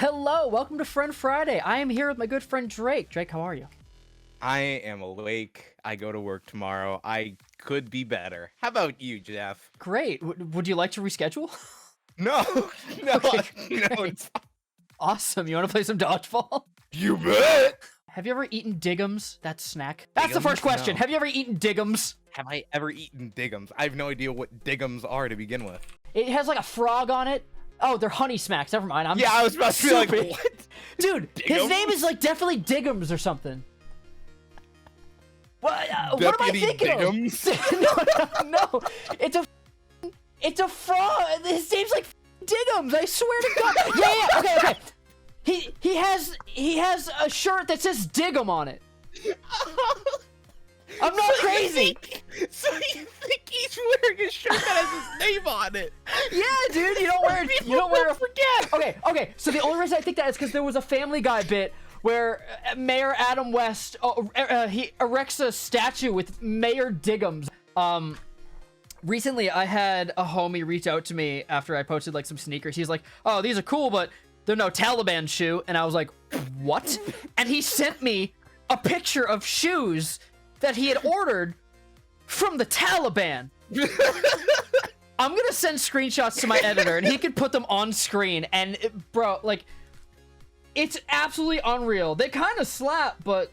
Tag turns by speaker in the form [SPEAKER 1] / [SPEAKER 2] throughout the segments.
[SPEAKER 1] Hello, welcome to Friend Friday. I am here with my good friend Drake. Drake, how are you?
[SPEAKER 2] I am awake. I go to work tomorrow. I could be better. How about you, Jeff?
[SPEAKER 1] Great. Would you like to reschedule?
[SPEAKER 2] No, no,
[SPEAKER 1] Okay,
[SPEAKER 2] no.
[SPEAKER 1] great. Awesome. You want to play some dodgeball?
[SPEAKER 2] You bet.
[SPEAKER 1] Have you ever eaten Diggums? That snack. That's the
[SPEAKER 2] Diggums?
[SPEAKER 1] first question.
[SPEAKER 2] No.
[SPEAKER 1] Have you ever eaten Diggums?
[SPEAKER 2] Have I ever eaten Diggums? I have no idea what Diggums are to begin with.
[SPEAKER 1] It has like a frog on it. Oh, they're honey smacks. Never mind.
[SPEAKER 2] Yeah, I was about to be like,
[SPEAKER 1] stupid.
[SPEAKER 2] what?
[SPEAKER 1] Dude, his
[SPEAKER 2] Diggums?
[SPEAKER 1] name is like definitely Diggums or something. What am I
[SPEAKER 2] Deputy
[SPEAKER 1] thinking
[SPEAKER 2] Diggums?
[SPEAKER 1] of? No. It's a frog. His name's like Diggums. I swear to God. Yeah. Okay. He has a shirt that says Diggum on it. I'm not crazy.
[SPEAKER 2] So you think he's wearing a shirt that has his name on it?
[SPEAKER 1] Yeah, dude. You don't wear a
[SPEAKER 2] forget.
[SPEAKER 1] Okay. So the only reason I think that is because there was a Family Guy bit where Mayor Adam West he erects a statue with Mayor Diggums. Recently I had a homie reach out to me after I posted like some sneakers. He's like, "Oh, these are cool, but they're no Taliban shoe." And I was like, "What?" And he sent me a picture of shoes that he had ordered from the Taliban. I'm gonna send screenshots to my editor and he could put them on screen. And bro, like, it's absolutely unreal. They kind of slap, but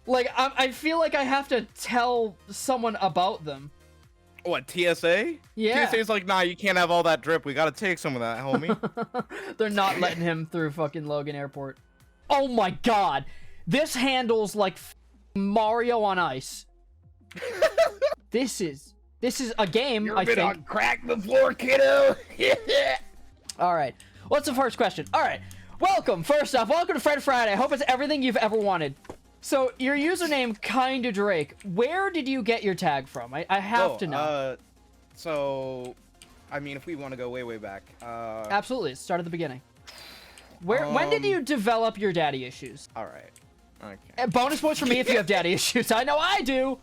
[SPEAKER 1] like I feel like I have to tell someone about them.
[SPEAKER 2] What, TSA?
[SPEAKER 1] Yeah.
[SPEAKER 2] TSA's like, nah, you can't have all that drip. We gotta take some of that, homie.
[SPEAKER 1] They're not letting him through fucking Logan Airport. Oh my God, this handles like Mario on ice. This is a game.
[SPEAKER 2] You're
[SPEAKER 1] I
[SPEAKER 2] a bit
[SPEAKER 1] think.
[SPEAKER 2] on crack before, kiddo.
[SPEAKER 1] All right. What's the first question? All right. Welcome. First off, welcome to Friend Friday. I hope it's everything you've ever wanted. So, your username, Kinda Drake. Where did you get your tag from? I have to know.
[SPEAKER 2] So, I mean, if we want to go way, way back.
[SPEAKER 1] Absolutely. Start at the beginning. When did you develop your daddy issues?
[SPEAKER 2] All right. Okay.
[SPEAKER 1] And bonus points for me if you have daddy issues. I know I do.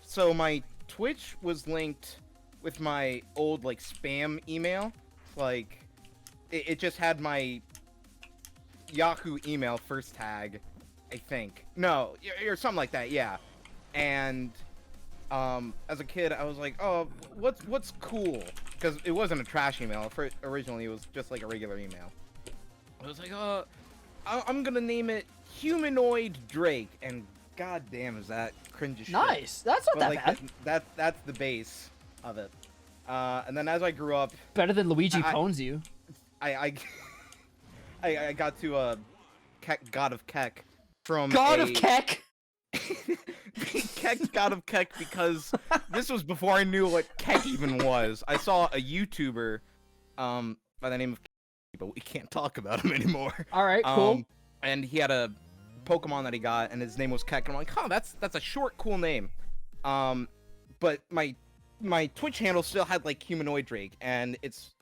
[SPEAKER 2] So my Twitch was linked with my old like spam email. Like, it just had my Yahoo email first tag, I think. No, or something like that. Yeah. And as a kid, I was like, oh, what's cool? Because it wasn't a trash email. Originally, it was just like a regular email. I was like, I'm gonna name it Humanoid Drake, and goddamn, is that cringe as shit.
[SPEAKER 1] Nice. That's not
[SPEAKER 2] But,
[SPEAKER 1] that
[SPEAKER 2] like,
[SPEAKER 1] bad.
[SPEAKER 2] That's the base of it. And then as I grew up,
[SPEAKER 1] Better than Luigi Pwns you.
[SPEAKER 2] I got to God of Keck from
[SPEAKER 1] God of Keck.
[SPEAKER 2] Keck God of Keck, because this was before I knew what Keck even was. I saw a YouTuber by the name of Keck, but we can't talk about him anymore.
[SPEAKER 1] All right, cool.
[SPEAKER 2] And he had a Pokemon that he got, and his name was Keck. And I'm like, huh, that's a short, cool name. But my Twitch handle still had like Humanoid Drake, and it's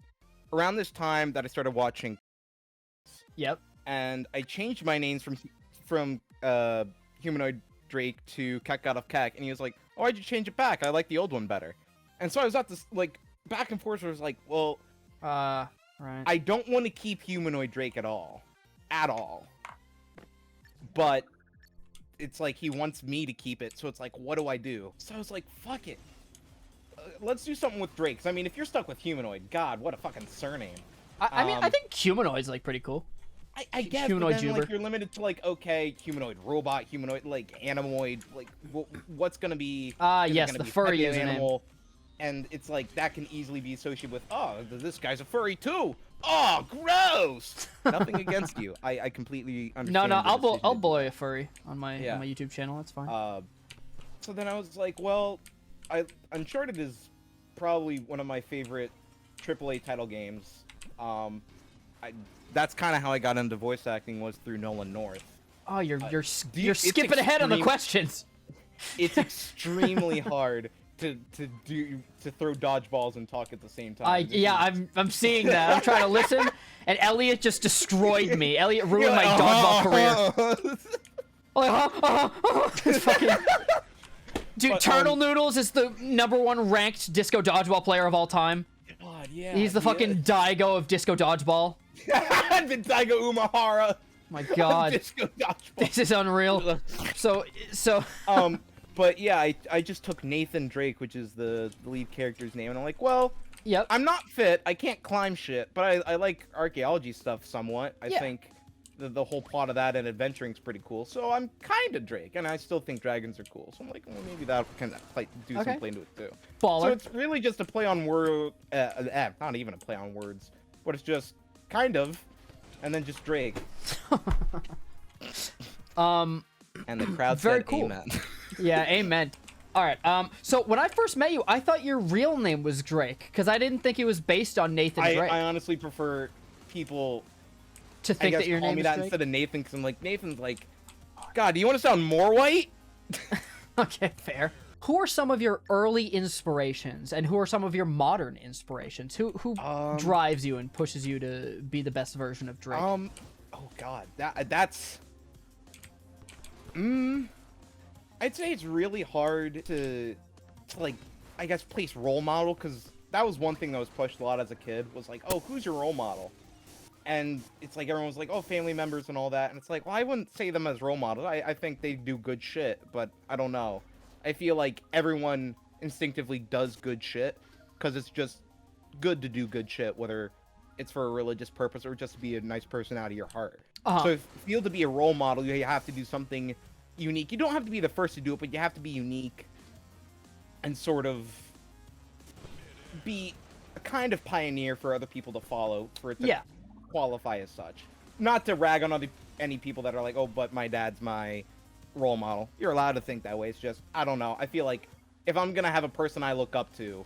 [SPEAKER 2] around this time that I started watching.
[SPEAKER 1] Yep.
[SPEAKER 2] And I changed my names from Humanoid Drake to Keck God of Keck, and he was like, "Oh, why'd you change it back? I like the old one better." And so I was at this like back and forth. Where I was like, "Well,
[SPEAKER 1] right.
[SPEAKER 2] I don't want to keep Humanoid Drake at all, but it's like he wants me to keep it, so it's like, what do I do?" So I was like, "Fuck it, let's do something with Drake." 'Cause, I mean, if you're stuck with Humanoid, God, what a fucking surname.
[SPEAKER 1] I mean, I think Humanoid's like pretty cool.
[SPEAKER 2] I guess,
[SPEAKER 1] Humanoid
[SPEAKER 2] but then,
[SPEAKER 1] Juber.
[SPEAKER 2] like, you're limited to, like, okay, humanoid robot, humanoid, like, animoid, like, what's gonna be... Is it
[SPEAKER 1] yes,
[SPEAKER 2] gonna
[SPEAKER 1] the
[SPEAKER 2] be
[SPEAKER 1] furry
[SPEAKER 2] pet
[SPEAKER 1] username.
[SPEAKER 2] animal? And it's like, that can easily be associated with, oh, this guy's a furry too! Oh, gross! Nothing against you. I completely understand.
[SPEAKER 1] No,
[SPEAKER 2] the decision.
[SPEAKER 1] I'll boy a furry on my YouTube channel. That's fine.
[SPEAKER 2] So then I was like, well, Uncharted is probably one of my favorite AAA title games. That's kind of how I got into voice acting, was through Nolan North.
[SPEAKER 1] Oh, you're skipping ahead on the questions.
[SPEAKER 2] It's extremely hard to throw dodgeballs and talk at the same time.
[SPEAKER 1] I'm seeing that. I'm trying to listen, and Elliot just destroyed me. Elliot ruined my dodgeball career. It's fucking... Dude, Turtle Noodles is the #1 ranked disco dodgeball player of all time.
[SPEAKER 2] God, yeah.
[SPEAKER 1] He's the fucking Daigo of disco dodgeball.
[SPEAKER 2] The Taiga Umahara.
[SPEAKER 1] My God,
[SPEAKER 2] Disco dodgeball.
[SPEAKER 1] this is unreal. So,
[SPEAKER 2] But yeah, I just took Nathan Drake, which is the lead character's name, and I'm like, well,
[SPEAKER 1] yep.
[SPEAKER 2] I'm not fit. I can't climb shit, but I like archaeology stuff somewhat. I think the whole plot of that and adventuring's pretty cool. So I'm kind of Drake, and I still think dragons are cool. So I'm like, well, maybe that can do some play into it too.
[SPEAKER 1] Baller.
[SPEAKER 2] So it's really just a play on word, not even a play on words, but it's just kind of, and then just Drake. And the crowd
[SPEAKER 1] very
[SPEAKER 2] said
[SPEAKER 1] cool.
[SPEAKER 2] amen.
[SPEAKER 1] Yeah, amen. All right. So when I first met you, I thought your real name was Drake because I didn't think it was based on Nathan Drake.
[SPEAKER 2] I honestly prefer people
[SPEAKER 1] to think that your
[SPEAKER 2] call
[SPEAKER 1] name
[SPEAKER 2] me
[SPEAKER 1] is
[SPEAKER 2] that
[SPEAKER 1] Drake?
[SPEAKER 2] instead of Nathan, because I'm like, Nathan's like, God, do you want to sound more white?
[SPEAKER 1] Okay, fair. Who are some of your early inspirations, and who are some of your modern inspirations? Who drives you and pushes you to be the best version of Drake?
[SPEAKER 2] Oh God, that's. I'd say it's really hard to like, I guess, place role model, because that was one thing that was pushed a lot as a kid, was like, oh, who's your role model? And it's like, everyone was like, oh, family members and all that, and it's like, well, I wouldn't say them as role models. I think they do good shit, but I don't know. I feel like everyone instinctively does good shit, because it's just good to do good shit, whether it's for a religious purpose or just to be a nice person out of your heart. So if you feel to be a role model, you have to do something unique. You don't have to be the first to do it, but you have to be unique and sort of be a kind of pioneer for other people to follow, for it to qualify as such. Not to rag on any people that are like, oh, but my dad's my role model. You're allowed to think that way. It's just, I don't know. I feel like if I'm gonna have a person I look up to,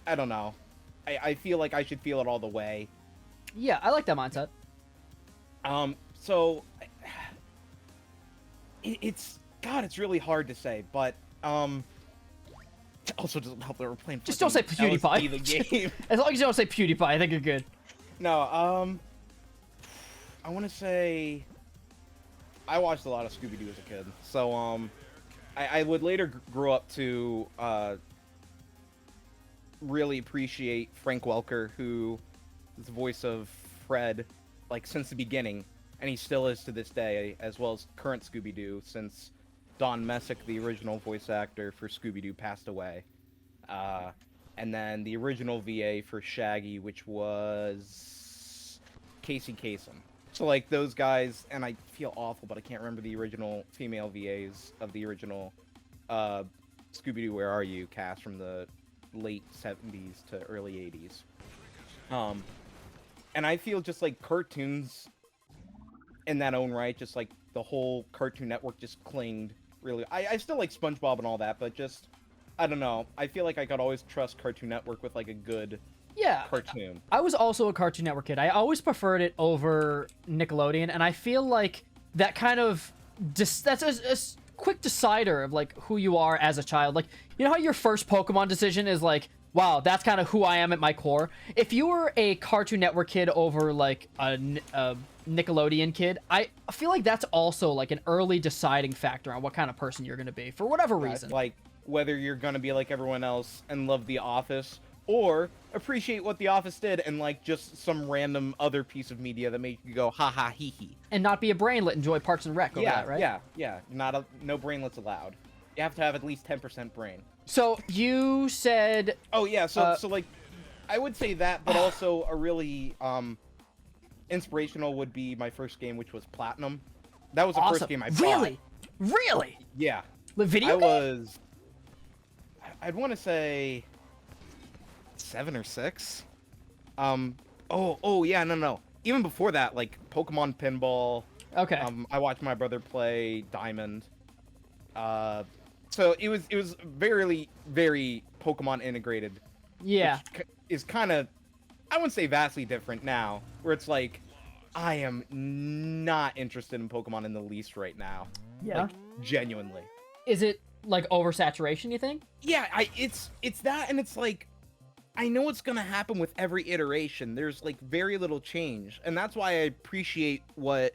[SPEAKER 2] I don't know. I feel like I should feel it all the way.
[SPEAKER 1] Yeah, I like that mindset.
[SPEAKER 2] So it's really hard to say, but also doesn't help that we're playing.
[SPEAKER 1] Just don't say PewDiePie.
[SPEAKER 2] The game.
[SPEAKER 1] As long as you don't say PewDiePie, I think you're good.
[SPEAKER 2] No, I want to say I watched a lot of Scooby-Doo as a kid, so I would later grow up to really appreciate Frank Welker, who is the voice of Fred, like, since the beginning, and he still is to this day, as well as current Scooby-Doo, since Don Messick, the original voice actor for Scooby-Doo, passed away. And then the original VA for Shaggy, which was Casey Kasem. So, like, those guys, and I feel awful, but I can't remember the original female VAs of the original Scooby-Doo Where Are You cast from the late 70s to early 80s. And I feel just like cartoons in that own right, just like the whole Cartoon Network just clinged really. I still like SpongeBob and all that, but just, I don't know. I feel like I could always trust Cartoon Network with like a good cartoon.
[SPEAKER 1] I was also a Cartoon Network kid. I always preferred it over Nickelodeon, and I feel like that kind of that's a quick decider of like who you are as a child. Like, you know how your first Pokemon decision is like, wow, that's kind of who I am at my core. If you were a Cartoon Network kid over like a Nickelodeon kid, I feel like that's also like an early deciding factor on what kind of person you're gonna be for whatever reason.
[SPEAKER 2] Like whether you're gonna be like everyone else and love The Office, or appreciate what The Office did and like just some random other piece of media that made you go ha ha hee hee.
[SPEAKER 1] And not be a brainlet, enjoy Parks and Rec over that, right?
[SPEAKER 2] Yeah. No brainlets allowed. You have to have at least 10% brain.
[SPEAKER 1] So you said...
[SPEAKER 2] Oh yeah, so like, I would say that, but also a really inspirational would be my first game, which was Platinum. That was the first game I bought.
[SPEAKER 1] Really?
[SPEAKER 2] Yeah.
[SPEAKER 1] The video game?
[SPEAKER 2] I'd want to say 7 or 6. Oh yeah, no. Even before that, like Pokemon Pinball.
[SPEAKER 1] Okay.
[SPEAKER 2] I watched my brother play Diamond. So it was very, very Pokemon integrated.
[SPEAKER 1] Yeah.
[SPEAKER 2] Which is kind of, I wouldn't say vastly different now, where it's like, I am not interested in Pokemon in the least right now.
[SPEAKER 1] Yeah.
[SPEAKER 2] Like, genuinely.
[SPEAKER 1] Is it like oversaturation, you think?
[SPEAKER 2] Yeah, it's that, and it's like, I know what's gonna happen with every iteration. There's like very little change, and that's why I appreciate what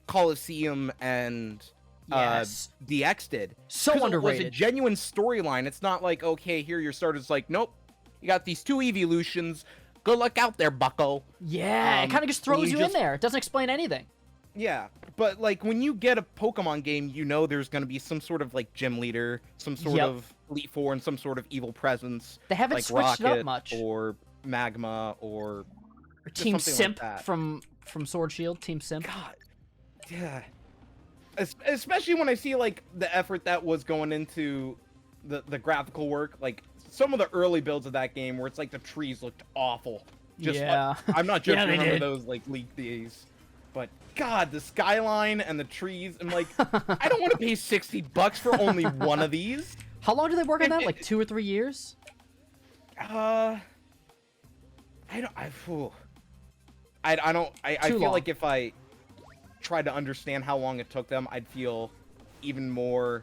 [SPEAKER 2] Coliseum and DX did.
[SPEAKER 1] So underrated.
[SPEAKER 2] It was a genuine storyline. It's not like, okay, here your starters, like, nope, you got these 2 evolutions, good luck out there, bucko.
[SPEAKER 1] Yeah, it kind of just throws you in
[SPEAKER 2] just-
[SPEAKER 1] there. It doesn't explain anything.
[SPEAKER 2] Yeah, but like when you get a Pokemon game, you know there's gonna be some sort of like gym leader, some sort
[SPEAKER 1] Yep.
[SPEAKER 2] of Elite Four, and some sort of evil presence.
[SPEAKER 1] They haven't
[SPEAKER 2] like
[SPEAKER 1] switched it up
[SPEAKER 2] Rocket
[SPEAKER 1] much.
[SPEAKER 2] or Magma or just
[SPEAKER 1] Team
[SPEAKER 2] something
[SPEAKER 1] Simp
[SPEAKER 2] like that.
[SPEAKER 1] from Sword Shield. Team Simp.
[SPEAKER 2] God, yeah. Especially when I see like the effort that was going into the graphical work, like some of the early builds of that game where it's like the trees looked awful. Just
[SPEAKER 1] Yeah.
[SPEAKER 2] I'm not just
[SPEAKER 1] Yeah, they
[SPEAKER 2] remember
[SPEAKER 1] did.
[SPEAKER 2] those like leaked days. But God, the skyline and the trees, I'm like, I don't want to pay $60 for only one of these.
[SPEAKER 1] How long do they work on that? Like 2 or 3 years?
[SPEAKER 2] I feel
[SPEAKER 1] Too long.
[SPEAKER 2] like if I tried to understand how long it took them, I'd feel even more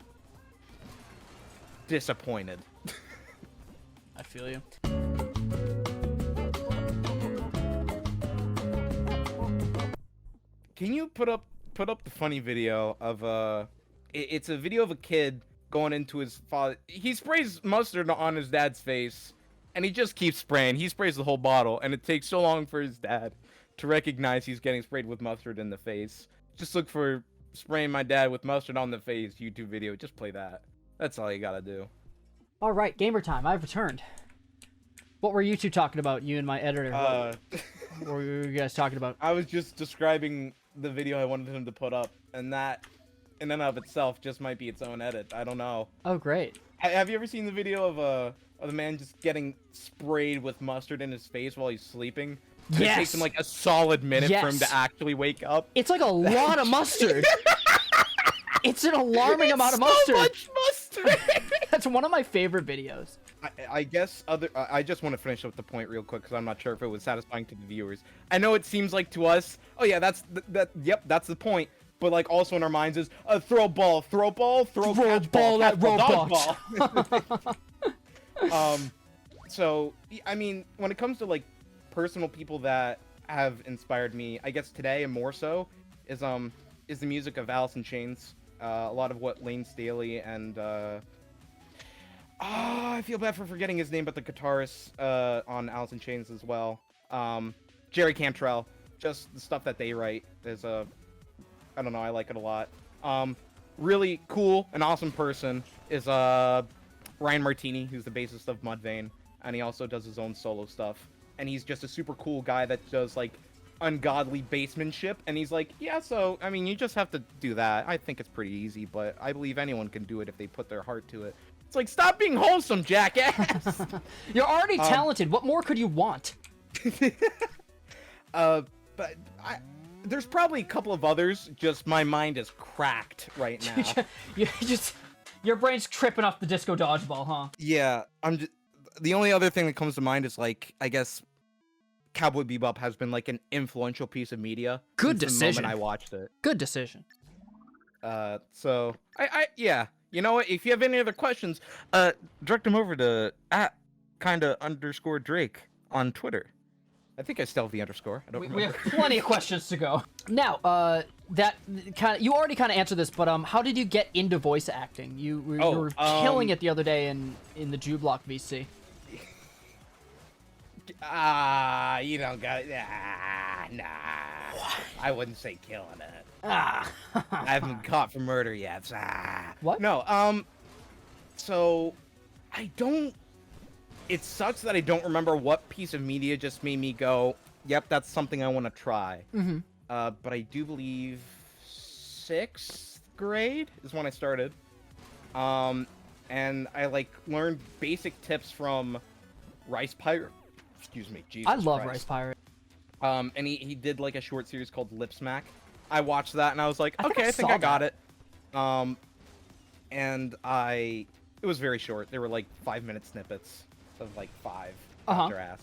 [SPEAKER 2] disappointed.
[SPEAKER 1] I feel you.
[SPEAKER 2] Can you put up the funny video of it's a video of a kid going into his father. He sprays mustard on his dad's face, and he just keeps spraying. He sprays the whole bottle, and it takes so long for his dad to recognize he's getting sprayed with mustard in the face. Just look for spraying my dad with mustard on the face YouTube video. Just play that. That's all you gotta do.
[SPEAKER 1] All right, gamer time. I've returned. What were you two talking about? You and my editor. What were you guys talking about?
[SPEAKER 2] I was just describing the video I wanted him to put up, and that, in and of itself, just might be its own edit. I don't know.
[SPEAKER 1] Oh, great.
[SPEAKER 2] Have you ever seen the video of the man just getting sprayed with mustard in his face while he's sleeping? And
[SPEAKER 1] Yes.
[SPEAKER 2] It takes him like a solid minute for him
[SPEAKER 1] Yes.
[SPEAKER 2] to actually wake up.
[SPEAKER 1] It's like a lot of mustard. It's an alarming amount of mustard.
[SPEAKER 2] So much mustard.
[SPEAKER 1] That's one of my favorite videos.
[SPEAKER 2] I guess I just want to finish up the point real quick because I'm not sure if it was satisfying to the viewers. I know it seems like to us, oh yeah, that's the point. But like also in our minds is throw ball, throw catch
[SPEAKER 1] ball at
[SPEAKER 2] dodge
[SPEAKER 1] robots.
[SPEAKER 2] ball. So I mean, when it comes to like personal people that have inspired me, I guess today and more so is the music of Alice in Chains. A lot of what Lane Staley and I feel bad for forgetting his name, but the guitarist on Alice in Chains as well. Jerry Cantrell. Just the stuff that they write is I don't know, I like it a lot. Really cool and awesome person is Ryan Martini, who's the bassist of Mudvayne, and he also does his own solo stuff. And he's just a super cool guy that does like ungodly basemanship, and he's like, yeah, so I mean, you just have to do that. I think it's pretty easy, but I believe anyone can do it if they put their heart to it. It's like, stop being wholesome, jackass.
[SPEAKER 1] You're already talented. What more could you want?
[SPEAKER 2] But there's probably a couple of others. Just my mind is cracked right now.
[SPEAKER 1] Your brain's tripping off the disco dodgeball, huh?
[SPEAKER 2] Yeah, the only other thing that comes to mind is like, I guess Cowboy Bebop has been like an influential piece of media.
[SPEAKER 1] Good
[SPEAKER 2] since
[SPEAKER 1] decision.
[SPEAKER 2] The moment I watched it.
[SPEAKER 1] Good decision.
[SPEAKER 2] So yeah. You know what? If you have any other questions, direct them over to @kinda_Drake on Twitter. I think I still have the underscore. I don't remember.
[SPEAKER 1] We have plenty of questions to go. Now, that you already kind of answered this, but how did you get into voice acting? You were killing it the other day in the Jublock VC.
[SPEAKER 2] You don't got nah. I wouldn't say killing it. I haven't been caught for murder yet.
[SPEAKER 1] What?
[SPEAKER 2] No, so I don't. It sucks that I don't remember what piece of media just made me go, yep, that's something I want to try.
[SPEAKER 1] Mm-hmm.
[SPEAKER 2] But I do believe 6th grade is when I started. And I like learned basic tips from Rice Pirate. Excuse me, Jesus
[SPEAKER 1] I love
[SPEAKER 2] Christ.
[SPEAKER 1] Rice Pirate.
[SPEAKER 2] And he did like a short series called Lip Smack. I watched that and I was like,
[SPEAKER 1] I
[SPEAKER 2] okay, I think
[SPEAKER 1] saw
[SPEAKER 2] I got
[SPEAKER 1] that.
[SPEAKER 2] it. And it was very short. They were like 5-minute snippets of like 5
[SPEAKER 1] Uh-huh.
[SPEAKER 2] their ass.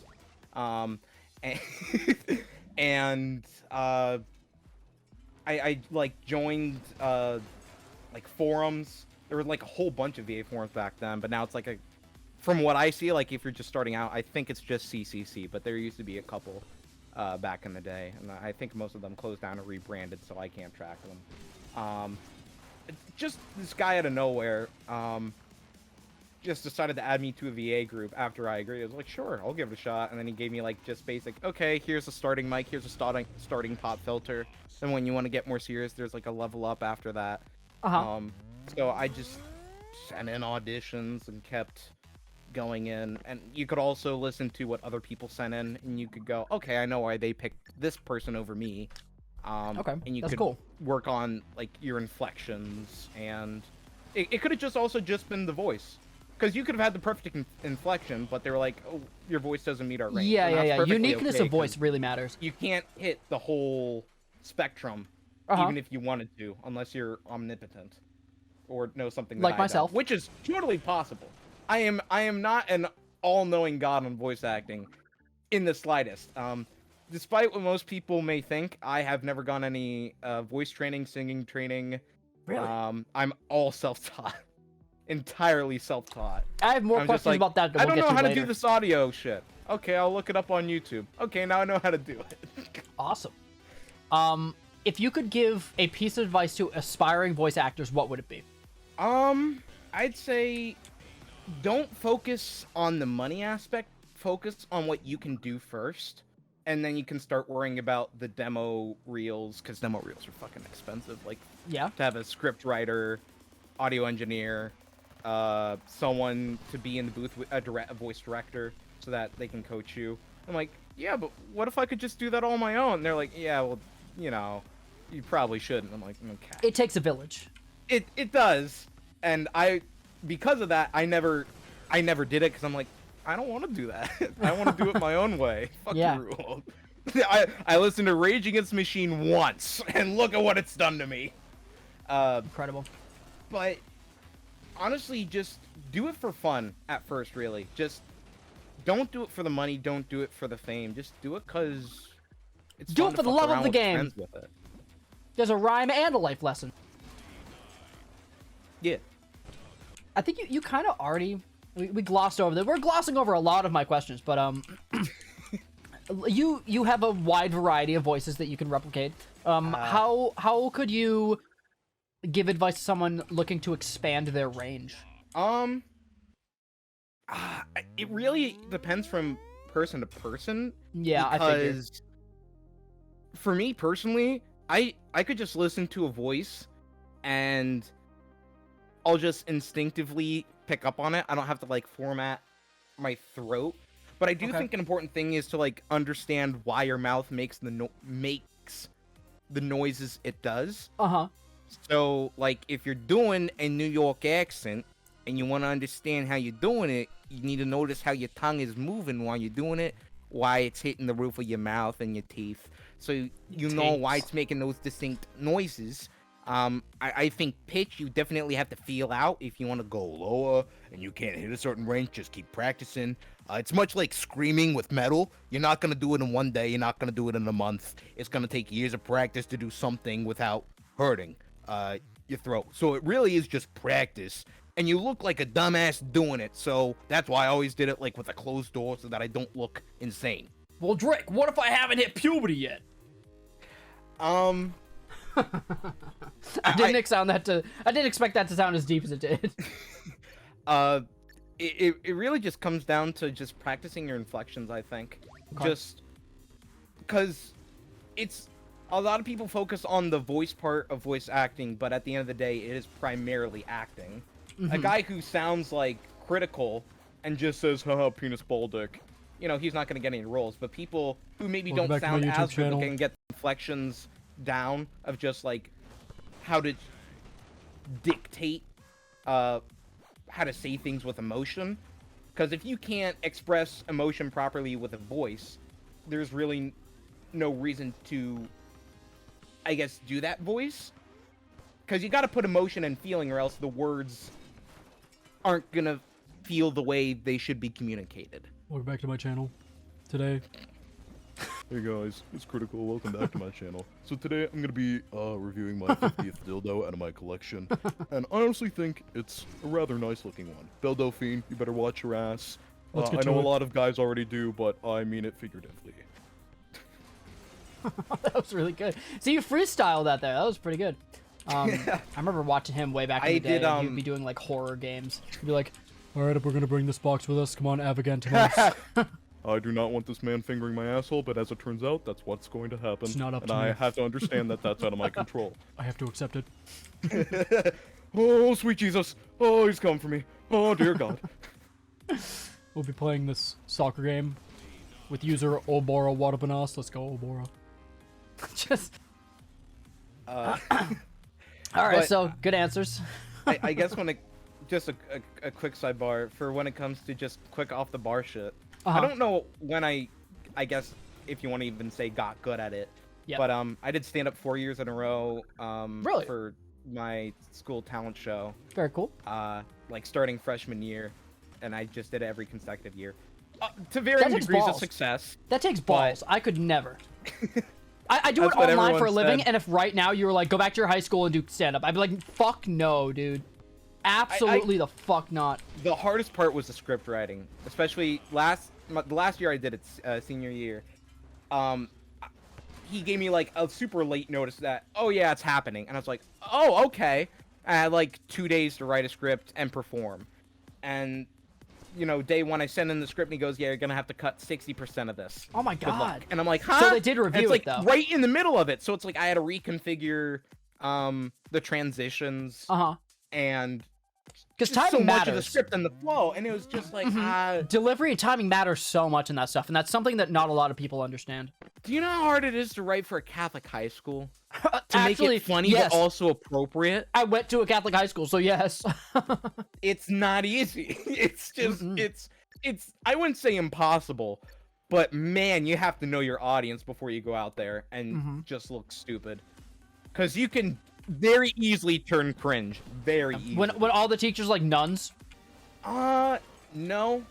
[SPEAKER 2] And I like joined like forums. There were like a whole bunch of VA forums back then, but now it's like from what I see, like if you're just starting out, I think it's just CCC, but there used to be a couple back in the day, and I think most of them closed down or rebranded, so I can't track them. Just this guy out of nowhere just decided to add me to a VA group after I agreed. I was like, sure, I'll give it a shot. And then he gave me like just basic, okay, here's a starting mic, here's a starting pop filter. And when you want to get more serious, there's like a level up after that. So I just sent in auditions and kept going in. And you could also listen to what other people sent in, and you could go, okay, I know why they picked this person over me.
[SPEAKER 1] Okay,
[SPEAKER 2] and you
[SPEAKER 1] that's
[SPEAKER 2] could
[SPEAKER 1] cool.
[SPEAKER 2] work on like your inflections, and it could have just also just been the voice. Because you could have had the perfect inflection, but they were like, "Oh, your voice doesn't meet our range."
[SPEAKER 1] Yeah. Uniqueness of voice really matters.
[SPEAKER 2] You can't hit the whole spectrum, even if you wanted to, unless you're omnipotent or know something that
[SPEAKER 1] like
[SPEAKER 2] I
[SPEAKER 1] myself,
[SPEAKER 2] don't, which is totally possible. I am not an all-knowing god on voice acting, in the slightest. Despite what most people may think, I have never gone any voice training, singing training.
[SPEAKER 1] Really?
[SPEAKER 2] I'm all self-taught. Entirely self-taught.
[SPEAKER 1] I have more questions about that.
[SPEAKER 2] I don't know how
[SPEAKER 1] later.
[SPEAKER 2] to do this audio shit. Okay, I'll look it up on YouTube. Okay, now I know how to do it.
[SPEAKER 1] Awesome. If you could give a piece of advice to aspiring voice actors, what would it be?
[SPEAKER 2] I'd say don't focus on the money aspect. Focus on what you can do first, and then you can start worrying about the demo reels, because demo reels are fucking expensive. Like,
[SPEAKER 1] yeah,
[SPEAKER 2] to have a script writer, audio engineer, someone to be in the booth with a voice director so that they can coach you. I'm like, yeah, but what if I could just do that all on my own? And they're like, yeah, well, you know, you probably shouldn't. I'm like, okay.
[SPEAKER 1] It takes a village.
[SPEAKER 2] It does, and because of that, I never did it, because I'm like, I don't want to do that. I want to do it my own way. Fuck you. I listened to Rage Against the Machine once, and look at what it's done to me.
[SPEAKER 1] Incredible.
[SPEAKER 2] But honestly, just do it for fun at first, really. Just don't do it for the money, don't do it for the fame. Just do it because it's
[SPEAKER 1] do
[SPEAKER 2] fun
[SPEAKER 1] it for
[SPEAKER 2] to
[SPEAKER 1] the
[SPEAKER 2] fuck
[SPEAKER 1] love
[SPEAKER 2] around
[SPEAKER 1] of the
[SPEAKER 2] with
[SPEAKER 1] game.
[SPEAKER 2] friends with it.
[SPEAKER 1] There's a rhyme and a life lesson.
[SPEAKER 2] Yeah.
[SPEAKER 1] I think you kind of already we glossed over that. We're glossing over a lot of my questions, but you have a wide variety of voices that you can replicate. How could you give advice to someone looking to expand their range?
[SPEAKER 2] It really depends from person to person.
[SPEAKER 1] Yeah,
[SPEAKER 2] because for me personally, I could just listen to a voice and I'll just instinctively pick up on it. I don't have to like format my throat. But I do think an important thing is to like understand why your mouth makes the noises it does. So like if you're doing a New York accent and you want to understand how you're doing it, you need to notice how your tongue is moving while you're doing it, why it's hitting the roof of your mouth and your teeth. So you know why it's making those distinct noises. I think pitch you definitely have to feel out. If you want to go lower and you can't hit a certain range, just keep practicing. It's much like screaming with metal. You're not going to do it in one day. You're not going to do it in a month. It's going to take years of practice to do something without hurting your throat. So it really is just practice. And you look like a dumbass doing it. So that's why I always did it like with a closed door so that I don't look insane.
[SPEAKER 1] Well, Drake, what if I haven't hit puberty yet? I didn't expect that to sound as deep as it did.
[SPEAKER 2] It really just comes down to just practicing your inflections, I think. Just because it's a lot of people focus on the voice part of voice acting, but at the end of the day, it is primarily acting. A guy who sounds like critical and just says, haha, penis ball dick, you know, he's not going to get any roles. But people who maybe don't sound as good can get inflections down of just like how to dictate how to say things with emotion, because if you can't express emotion properly with a voice, there's really no reason to, I guess, do that voice, because you got to put emotion and feeling, or else the words aren't gonna feel the way they should be communicated.
[SPEAKER 3] Welcome back to my channel. Today,
[SPEAKER 4] Hey guys, it's Critical. Welcome back to my channel. So today I'm gonna be reviewing my 50th dildo out of my collection, and I honestly think it's a rather nice looking one. Dildo fiend, you better watch your ass.
[SPEAKER 3] Let's get
[SPEAKER 4] I
[SPEAKER 3] to
[SPEAKER 4] know
[SPEAKER 3] it.
[SPEAKER 4] a lot of guys already do, but I mean it figuratively.
[SPEAKER 1] That was really good. So you freestyled that there. That was pretty good. I remember watching him way back in the day. He'd be doing like horror games. He'd be like,
[SPEAKER 3] Alright, we're gonna bring this box with us. Come on, Avagantimals.
[SPEAKER 4] I do not want this man fingering my asshole, but as it turns out, that's what's going to happen.
[SPEAKER 3] It's not up
[SPEAKER 4] and
[SPEAKER 3] to
[SPEAKER 4] I
[SPEAKER 3] me.
[SPEAKER 4] have to understand that that's out of my control.
[SPEAKER 3] I have to accept it.
[SPEAKER 4] Oh, sweet Jesus. Oh, he's coming for me. Oh, dear God.
[SPEAKER 3] We'll be playing this soccer game with user Obora Wadabanas. Let's go, Obora.
[SPEAKER 1] Just.
[SPEAKER 2] Uh,
[SPEAKER 1] All right,
[SPEAKER 2] but-
[SPEAKER 1] so good answers.
[SPEAKER 2] I guess when it, just a quick sidebar for when it comes to just quick off the bar shit.
[SPEAKER 1] Uh-huh.
[SPEAKER 2] I don't know when I guess if you want to even say got good at it.
[SPEAKER 1] Yeah.
[SPEAKER 2] But I did stand up 4 years in a row.
[SPEAKER 1] Really?
[SPEAKER 2] For my school talent show.
[SPEAKER 1] Very cool.
[SPEAKER 2] Like starting freshman year, and I just did it every consecutive year. To varying
[SPEAKER 1] That takes
[SPEAKER 2] degrees of
[SPEAKER 1] balls.
[SPEAKER 2] success.
[SPEAKER 1] That takes balls. I could never. I do it
[SPEAKER 2] That's what
[SPEAKER 1] online for a
[SPEAKER 2] everyone
[SPEAKER 1] living,
[SPEAKER 2] said.
[SPEAKER 1] and if right now you were like, go back to your high school and do stand-up, I'd be like, fuck no, dude. Absolutely the fuck not.
[SPEAKER 2] The hardest part was the script writing, especially the last year I did it, senior year. He gave me like a super late notice that, oh yeah, it's happening, and I was like, oh okay. I had like 2 days to write a script and perform, and you know, day one I send in the script and he goes, yeah, you're gonna have to cut 60% of this.
[SPEAKER 1] Oh my
[SPEAKER 2] Good luck.
[SPEAKER 1] god.
[SPEAKER 2] And I'm like, huh?
[SPEAKER 1] So they did
[SPEAKER 2] And
[SPEAKER 1] review
[SPEAKER 2] it's like
[SPEAKER 1] it though.
[SPEAKER 2] right in the middle of it, so it's like I had to reconfigure the transitions and
[SPEAKER 1] Because
[SPEAKER 2] just
[SPEAKER 1] timing
[SPEAKER 2] so much of the
[SPEAKER 1] matters.
[SPEAKER 2] script and the flow, and it was just like,
[SPEAKER 1] Delivery and timing matters so much in that stuff, and that's something that not a lot of people understand.
[SPEAKER 2] do you know how hard it is to write for a Catholic high school? To
[SPEAKER 1] Actually,
[SPEAKER 2] make it funny
[SPEAKER 1] yes.
[SPEAKER 2] but also appropriate?
[SPEAKER 1] I went to a Catholic high school, so yes.
[SPEAKER 2] It's not easy. It's just, it's, I wouldn't say impossible, but man, you have to know your audience before you go out there and just look stupid. Because you can very easily turn cringe. Very easily.
[SPEAKER 1] when all the teachers like nuns.
[SPEAKER 2] No.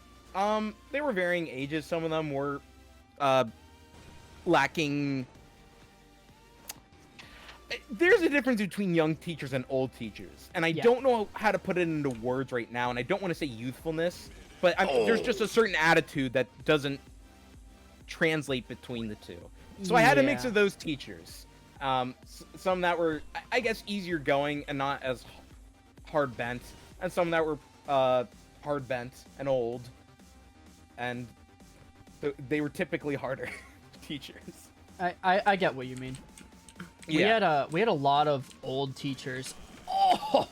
[SPEAKER 2] They were varying ages. Some of them were, lacking. There's a difference between young teachers and old teachers, and I don't know how to put it into words right now, and I don't want to say youthfulness, but there's just a certain attitude that doesn't translate between the two. So I had a mix
[SPEAKER 1] Yeah.
[SPEAKER 2] of those teachers. Some that were, I guess, easier going and not as hard bent, and some that were hard bent and old, and they were typically harder teachers.
[SPEAKER 1] I get what you mean.
[SPEAKER 2] Yeah.
[SPEAKER 1] We had a lot of old teachers. Oh,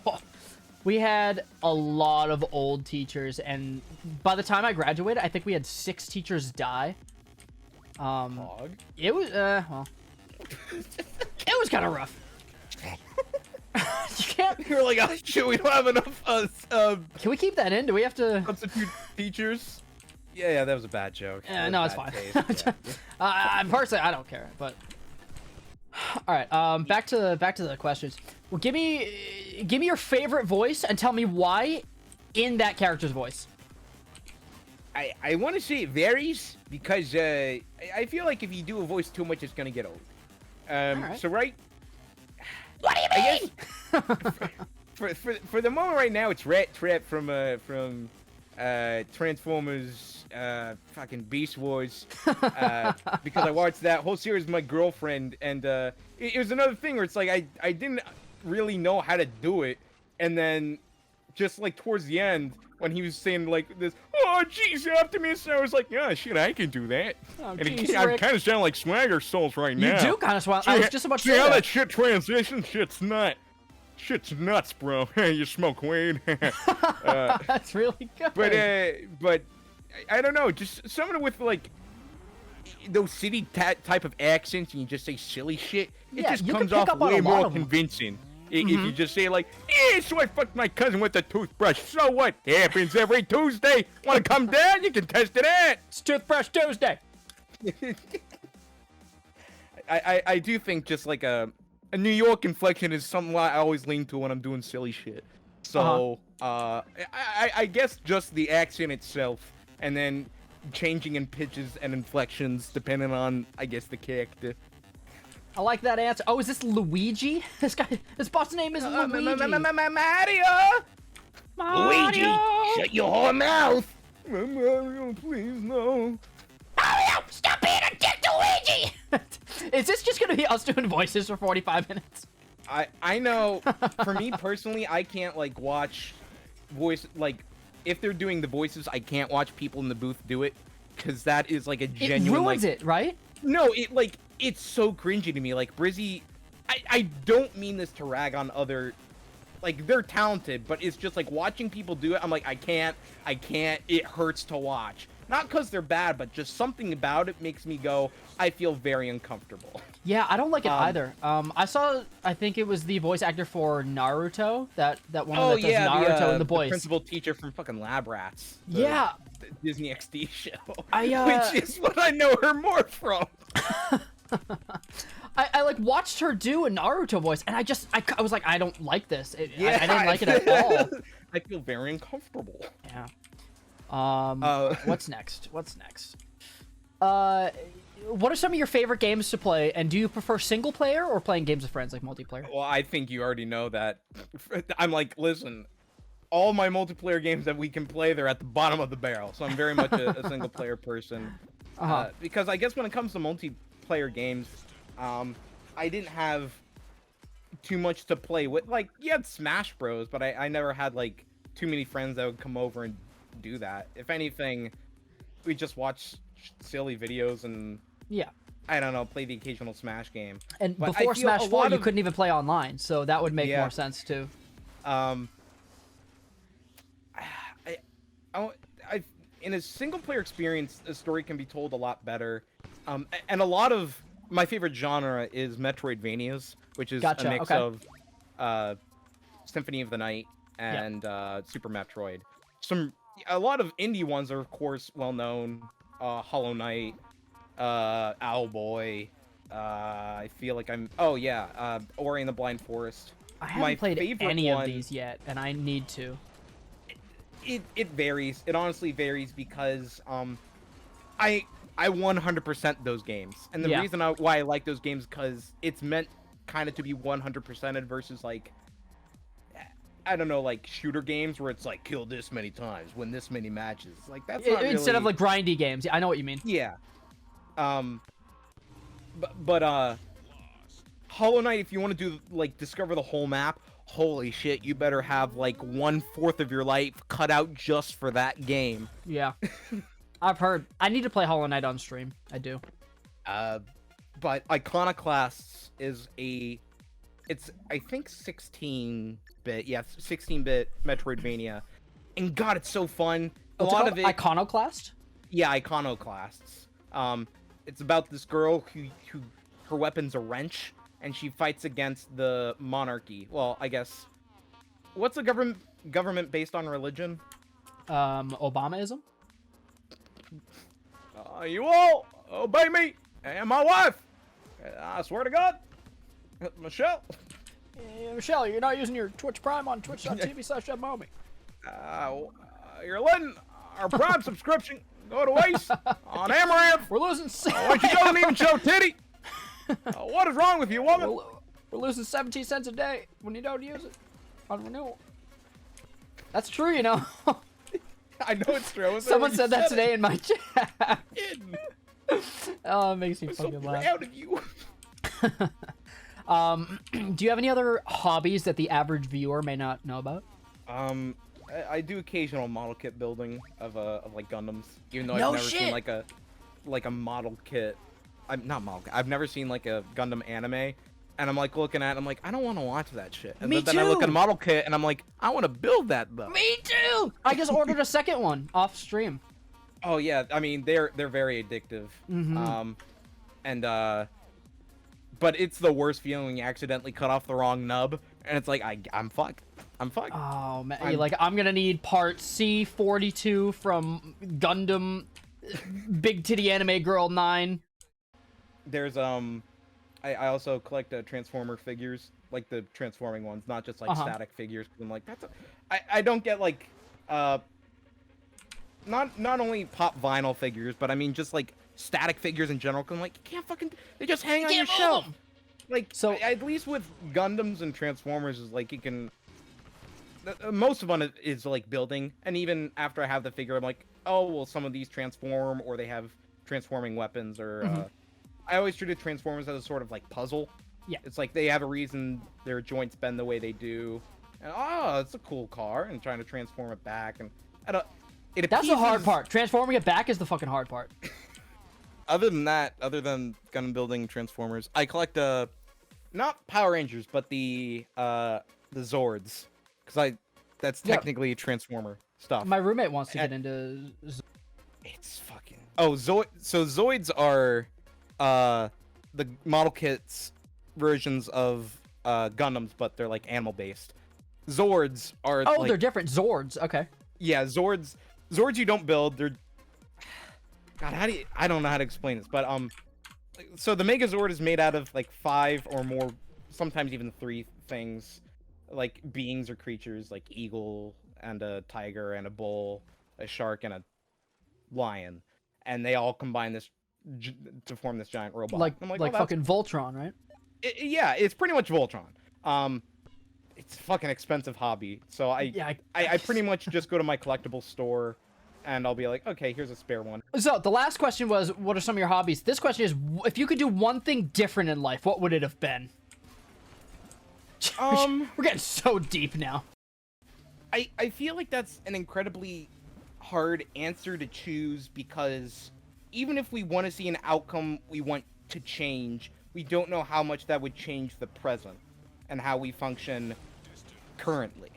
[SPEAKER 1] we had a lot of old teachers, and by the time I graduated, I think we had 6 teachers die.
[SPEAKER 2] Hog.
[SPEAKER 1] It was well, it was kind of rough. You can't.
[SPEAKER 2] You're like, oh shit, we don't have enough
[SPEAKER 1] Can we keep that in? Do we have to?
[SPEAKER 2] substitute teachers. Yeah, that was a bad joke. That was
[SPEAKER 1] No, it's
[SPEAKER 2] bad
[SPEAKER 1] fine.
[SPEAKER 2] taste, yeah.
[SPEAKER 1] Personally, I don't care. But all right, back to the questions. Well, give me your favorite voice and tell me why in that character's voice.
[SPEAKER 2] I want to say it varies because I feel like if you do a voice too much, it's gonna get old.
[SPEAKER 1] Alright.
[SPEAKER 2] So right.
[SPEAKER 1] What do you mean?
[SPEAKER 2] For the moment right now, it's Rat Trap from Transformers, fucking Beast Wars, because I watched that whole series with my girlfriend, and it was another thing where it's like I didn't really know how to do it, and then just like towards the end when he was saying like this, oh jeez, Optimus, I was like, yeah, shit, I can do that.
[SPEAKER 1] Oh,
[SPEAKER 2] And
[SPEAKER 1] jeez,
[SPEAKER 2] I
[SPEAKER 1] Rick.
[SPEAKER 2] kind of sound like Swagger Souls right
[SPEAKER 1] You
[SPEAKER 2] now.
[SPEAKER 1] do kind of swell. I was just about to
[SPEAKER 2] See
[SPEAKER 1] say
[SPEAKER 2] how
[SPEAKER 1] that.
[SPEAKER 2] that shit transitions? Shit's nuts, bro. You smoke weed.
[SPEAKER 1] That's really good.
[SPEAKER 2] But I don't know. Just someone with like those city type of accents, and you just say silly shit. It
[SPEAKER 1] Yeah,
[SPEAKER 2] just
[SPEAKER 1] you can
[SPEAKER 2] comes
[SPEAKER 1] pick
[SPEAKER 2] off
[SPEAKER 1] up on
[SPEAKER 2] way
[SPEAKER 1] a lot
[SPEAKER 2] more
[SPEAKER 1] of 'em.
[SPEAKER 2] convincing. If you just say like, so I fucked my cousin with a toothbrush. So what? It happens every Tuesday. Want to come down? You can test it out.
[SPEAKER 1] It's Toothbrush Tuesday.
[SPEAKER 2] I do think just like a New York inflection is something I always lean to when I'm doing silly shit. So I guess just the accent itself, and then changing in pitches and inflections depending on, I guess, the character.
[SPEAKER 1] I like that answer. Oh, is this Luigi? This boss name is Luigi.
[SPEAKER 2] Mario!
[SPEAKER 1] Mario!
[SPEAKER 2] Shut your whore mouth! Mario, please no.
[SPEAKER 1] Mario, stop being a dick to Luigi! Is this just gonna be us doing voices for 45 minutes?
[SPEAKER 2] I know. For me personally, I can't like watch voice like if they're doing the voices, I can't watch people in the booth do it, because that is like a genuine.
[SPEAKER 1] It ruins it, right?
[SPEAKER 2] No, it's so cringy to me. Like Brizzy, I don't mean this to rag on other, like they're talented, but it's just like watching people do it. I'm like, I can't. It hurts to watch. Not because they're bad, but just something about it makes me go, I feel very uncomfortable.
[SPEAKER 1] Yeah, I don't like it either. I think it was the voice actor for Naruto, that one that does Naruto in the voice.
[SPEAKER 2] The principal teacher from fucking Lab Rats.
[SPEAKER 1] Yeah.
[SPEAKER 2] The Disney XD show.
[SPEAKER 1] which
[SPEAKER 2] is what I know her more from.
[SPEAKER 1] I like watched her do a Naruto voice, and I was like, I don't like this. I didn't like it at all.
[SPEAKER 2] I feel very uncomfortable.
[SPEAKER 1] Yeah. What's next? What are some of your favorite games to play, and do you prefer single player or playing games with friends, like multiplayer?
[SPEAKER 2] Well, I think you already know that. I'm like, listen, all my multiplayer games that we can play, they're at the bottom of the barrel. So I'm very much a single player person. Because I guess when it comes to multiplayer games, I didn't have too much to play with. Like, you had Smash Bros, but I never had like too many friends that would come over and do that. If anything, we just watch silly videos and I don't know, play the occasional Smash game.
[SPEAKER 1] And
[SPEAKER 2] but
[SPEAKER 1] before Smash 4, you couldn't even play online, so that would make more sense too.
[SPEAKER 2] In a single player experience, a story can be told a lot better. And a lot of my favorite genre is Metroidvanias, which is a mix of Symphony of the Night and Super Metroid. A lot of indie ones are, of course, well known. Hollow Knight, Owlboy. I feel like Ori and the Blind Forest.
[SPEAKER 1] I haven't played any of these yet, and I need to.
[SPEAKER 2] It varies. It honestly varies because I 100% those games, and the reason why I like those games because it's meant kind of to be 100%ed versus like, I don't know, like shooter games where it's like kill this many times, win this many matches. Like that's not really...
[SPEAKER 1] Instead of like grindy games. I know what you mean.
[SPEAKER 2] Yeah. But Hollow Knight, if you want to do like discover the whole map, holy shit, you better have like 1/4 of your life cut out just for that game.
[SPEAKER 1] Yeah. I've heard. I need to play Hollow Knight on stream. I do.
[SPEAKER 2] But Iconoclasts is it's I think 16-bit, 16-bit Metroidvania, and God, it's so fun. A lot of it.
[SPEAKER 1] Iconoclast?
[SPEAKER 2] Yeah, Iconoclasts. It's about this girl who her weapon's a wrench, and she fights against the monarchy. Well, I guess, what's a government based on religion?
[SPEAKER 1] Obamaism?
[SPEAKER 2] You all obey me and my wife. I swear to God. Michelle.
[SPEAKER 3] Yeah, Michelle, you're not using your Twitch Prime on twitch.tv/jeffmahomey.
[SPEAKER 2] You're letting our Prime subscription go to waste on Amaranth.
[SPEAKER 3] We're losing.
[SPEAKER 2] When she doesn't even show titty. What is wrong with you, woman?
[SPEAKER 3] We're losing 17 cents a day when you don't use it on renewal.
[SPEAKER 1] That's true, you know.
[SPEAKER 2] I know it's true.
[SPEAKER 1] Someone said that today in my chat. Oh, it makes me fucking laugh.
[SPEAKER 2] I'm so proud of you.
[SPEAKER 1] Do you have any other hobbies that the average viewer may not know about?
[SPEAKER 2] I do occasional model kit building of like Gundams, even though
[SPEAKER 1] No
[SPEAKER 2] I've never
[SPEAKER 1] shit.
[SPEAKER 2] seen like a model kit. I've never seen like a Gundam anime, and I'm like looking at it, I'm like, I don't want to watch that shit. And
[SPEAKER 1] Me
[SPEAKER 2] then I look at a
[SPEAKER 1] too.
[SPEAKER 2] model kit and I'm like, I want to build that though.
[SPEAKER 1] Me too. I just ordered a second one off stream.
[SPEAKER 2] Oh yeah, I mean they're very addictive. But it's the worst feeling when you accidentally cut off the wrong nub, and it's like I'm fucked.
[SPEAKER 1] Oh man, I'm gonna need part C42 from Gundam Big Titty Anime Girl 9.
[SPEAKER 2] There's I also collect Transformer figures, like the transforming ones, not just like static figures. I'm like, I don't get like not only pop vinyl figures, but I mean just like static figures in general. Cause I'm like, you can't fucking, they just hang on your shelf. Like, so at least with Gundams and Transformers is like you can. Most of them is like building, and even after I have the figure, I'm like, oh well, some of these transform, or they have transforming weapons, or I always treated Transformers as a sort of like puzzle.
[SPEAKER 1] Yeah,
[SPEAKER 2] it's like they have a reason their joints bend the way they do, and it's a cool car, and trying to transform it back, and I don't. It
[SPEAKER 1] That's the hard
[SPEAKER 2] appeases-
[SPEAKER 1] part. Transforming it back is the fucking hard part.
[SPEAKER 2] Other than that, other than gun building Transformers, I collect not Power Rangers, but the Zords, because that's
[SPEAKER 1] Yeah.
[SPEAKER 2] technically Transformer stuff.
[SPEAKER 1] My roommate wants to get into.
[SPEAKER 2] It's fucking. Oh, so Zoids are the model kits versions of Gundams, but they're like animal based. Zords are
[SPEAKER 1] Oh,
[SPEAKER 2] like,
[SPEAKER 1] they're different. Zords. Okay.
[SPEAKER 2] yeah, Zords you don't build. They're God, I don't know how to explain this, but so the Megazord is made out of like 5 or more, sometimes even 3 things, like beings or creatures, like eagle and a tiger and a bull, a shark and a lion, and they all combine to form this giant robot.
[SPEAKER 1] Like
[SPEAKER 2] I'm oh,
[SPEAKER 1] fucking Voltron, right?
[SPEAKER 2] yeah, it's pretty much Voltron. It's a fucking expensive hobby, so I pretty much just go to my collectible store, and I'll be like, okay, here's a spare one.
[SPEAKER 1] So the last question was, what are some of your hobbies? This question is, if you could do one thing different in life, what would it have been? We're getting so deep now.
[SPEAKER 2] I feel like that's an incredibly hard answer to choose, because even if we want to see an outcome we want to change, we don't know how much that would change the present and how we function currently.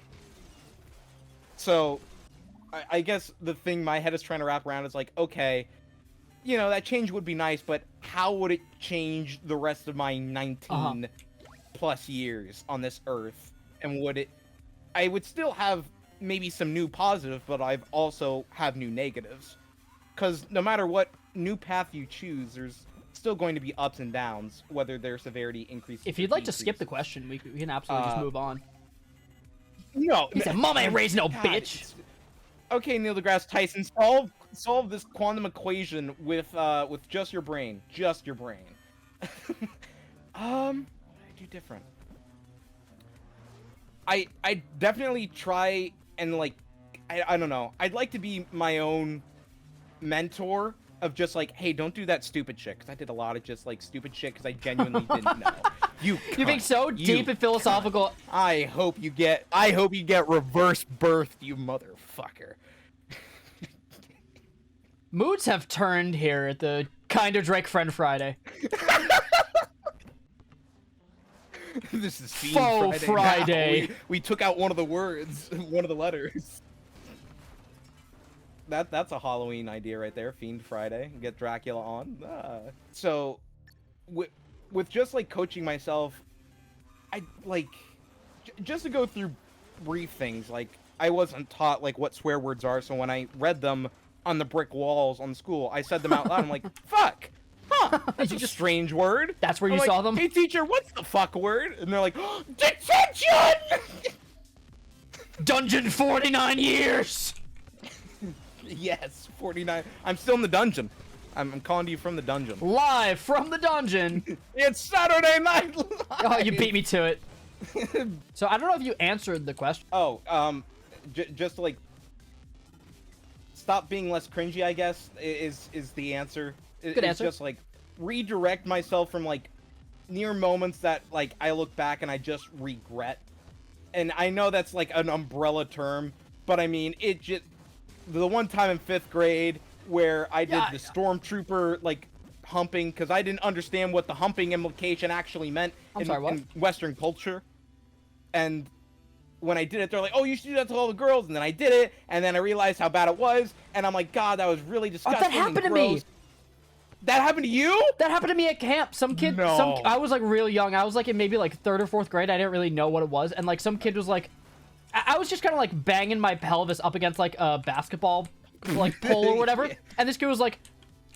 [SPEAKER 2] So I guess the thing my head is trying to wrap around is like, okay, you know, that change would be nice, but how would it change the rest of my 19 plus years on this earth? And I would still have maybe some new positive, but I've also have new negatives. Because no matter what new path you choose, there's still going to be ups and downs, whether their severity increases.
[SPEAKER 1] If you'd like to skip the question, we can absolutely just move on.
[SPEAKER 2] No.
[SPEAKER 1] He said, Mom ain't raised no
[SPEAKER 2] God,
[SPEAKER 1] bitch.
[SPEAKER 2] Okay, Neil deGrasse Tyson, solve this quantum equation with just your brain. Just your brain. What I do different? I definitely try and like, I don't know. I'd like to be my own mentor of just like, hey, don't do that stupid shit. Because I did a lot of just like stupid shit because I genuinely didn't know. You
[SPEAKER 1] being so deep and philosophical.
[SPEAKER 2] I hope you get reverse birthed, you motherfucker.
[SPEAKER 1] Moods have turned here at the Kinda Drake Friend Friday.
[SPEAKER 2] This is Fiend
[SPEAKER 1] Faux Friday.
[SPEAKER 2] now. We took out one of the words, one of the letters. That's a Halloween idea right there, Fiend Friday. Get Dracula on. So, with just like coaching myself, I like just to go through brief things. Like I wasn't taught like what swear words are, so when I read them on the brick walls on school, I said them out loud. I'm like, fuck. Huh, that's a strange word.
[SPEAKER 1] That's where
[SPEAKER 2] I'm
[SPEAKER 1] you
[SPEAKER 2] like,
[SPEAKER 1] saw them?
[SPEAKER 2] Hey teacher, what's the fuck word? And they're like, oh, detention!
[SPEAKER 1] Dungeon 49 years!
[SPEAKER 2] Yes, 49. I'm still in the dungeon. I'm calling to you from the dungeon.
[SPEAKER 1] Live from the dungeon.
[SPEAKER 2] It's Saturday Night Live!
[SPEAKER 1] Oh, you beat me to it. So I don't know if you answered the question.
[SPEAKER 2] Oh, just to, like, stop being less cringy, I guess, is the answer.
[SPEAKER 1] Good answer.
[SPEAKER 2] Just, like, redirect myself from, like, near moments that, like, I look back and I just regret. And I know that's, like, an umbrella term, but I mean, it just... The one time in 5th grade where I did the stormtrooper, like, humping, because I didn't understand what the humping implication actually meant in Western culture. And when I did it, they're like, oh, you should do that to all the girls. And then I did it, and then I realized how bad it was, and I'm like, God, that was really disgusting.
[SPEAKER 1] That happened to me.
[SPEAKER 2] That happened to you?
[SPEAKER 1] That happened to me at camp. Some kid,
[SPEAKER 2] No.
[SPEAKER 1] I was like real young. I was like in maybe like 3rd or 4th grade. I didn't really know what it was. And like some kid was like, I was just kind of like banging my pelvis up against like a basketball like pole or whatever.
[SPEAKER 2] Yeah.
[SPEAKER 1] And this kid was like,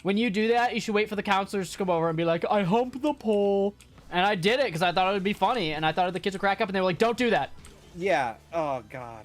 [SPEAKER 1] when you do that, you should wait for the counselors to come over and be like, I hump the pole. And I did it because I thought it would be funny. And I thought the kids would crack up and they were like, don't do that.
[SPEAKER 2] Yeah. Oh, God.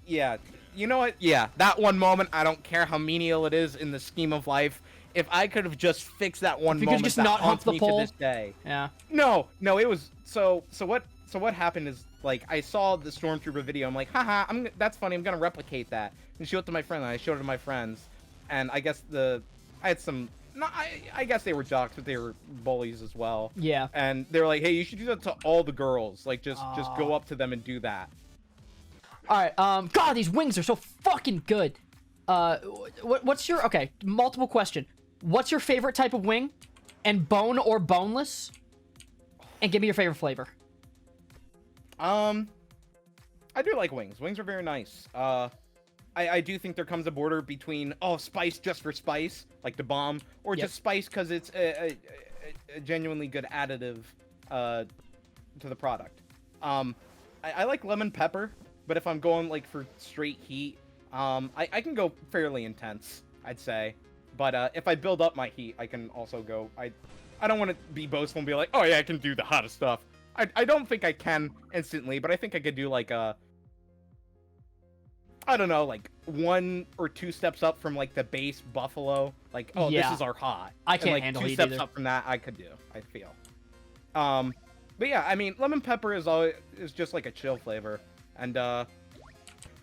[SPEAKER 2] Yeah. You know what? Yeah. That one moment, I don't care how menial it is in the scheme of life. If I could have just fixed that one
[SPEAKER 1] If you
[SPEAKER 2] moment,
[SPEAKER 1] could just
[SPEAKER 2] that
[SPEAKER 1] not hump
[SPEAKER 2] haunts
[SPEAKER 1] the
[SPEAKER 2] me
[SPEAKER 1] pole.
[SPEAKER 2] to this day.
[SPEAKER 1] Yeah.
[SPEAKER 2] No, it was so what happened is, like, I saw the stormtrooper video. I'm like, haha, that's funny. I'm gonna replicate that and show it to my friend. And I showed it to my friends, and I guess I had some. No, I guess they were jocks, but they were bullies as well.
[SPEAKER 1] Yeah.
[SPEAKER 2] And they were like, hey, you should do that to all the girls. Like, just go up to them and do that.
[SPEAKER 1] All right. God, these wings are so fucking good. What's your multiple question? What's your favorite type of wing, and bone or boneless? And give me your favorite flavor.
[SPEAKER 2] I do like wings. Wings are very nice. I do think there comes a border between spice just for spice, like the bomb, or just spice because it's a genuinely good additive to the product. I like lemon pepper, but if I'm going like for straight heat, I can go fairly intense, I'd say. But if I build up my heat, I can also go. I don't want to be boastful and be like, oh yeah, I can do the hottest stuff. I don't think I can instantly, but I think I could do like I don't know, like 1 or 2 steps up from like the base buffalo. Like, this is our hot.
[SPEAKER 1] I can't
[SPEAKER 2] like,
[SPEAKER 1] handle
[SPEAKER 2] 2
[SPEAKER 1] heat
[SPEAKER 2] steps
[SPEAKER 1] either.
[SPEAKER 2] up from that, I could do. I feel. But yeah, I mean, lemon pepper is just like a chill flavor, and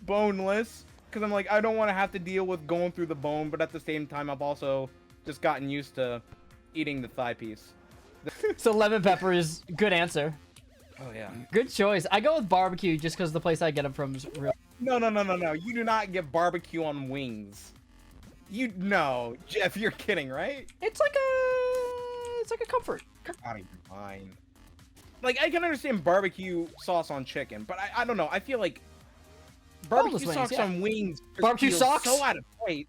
[SPEAKER 2] boneless, because I'm like, I don't want to have to deal with going through the bone, but at the same time, I've also just gotten used to eating the thigh piece.
[SPEAKER 1] So lemon pepper is good answer.
[SPEAKER 2] Oh yeah.
[SPEAKER 1] Good choice. I go with barbecue just because the place I get them from is real.
[SPEAKER 2] No. You do not get barbecue on wings. No, Jeff, you're kidding, right?
[SPEAKER 1] It's like a comfort.
[SPEAKER 2] Out of your mind. Like, I can understand barbecue sauce on chicken, but I don't know. I feel like barbecue
[SPEAKER 1] Boneless
[SPEAKER 2] sauce
[SPEAKER 1] wings, yeah.
[SPEAKER 2] on wings. just
[SPEAKER 1] Barbecue
[SPEAKER 2] feels
[SPEAKER 1] socks?
[SPEAKER 2] So out of place.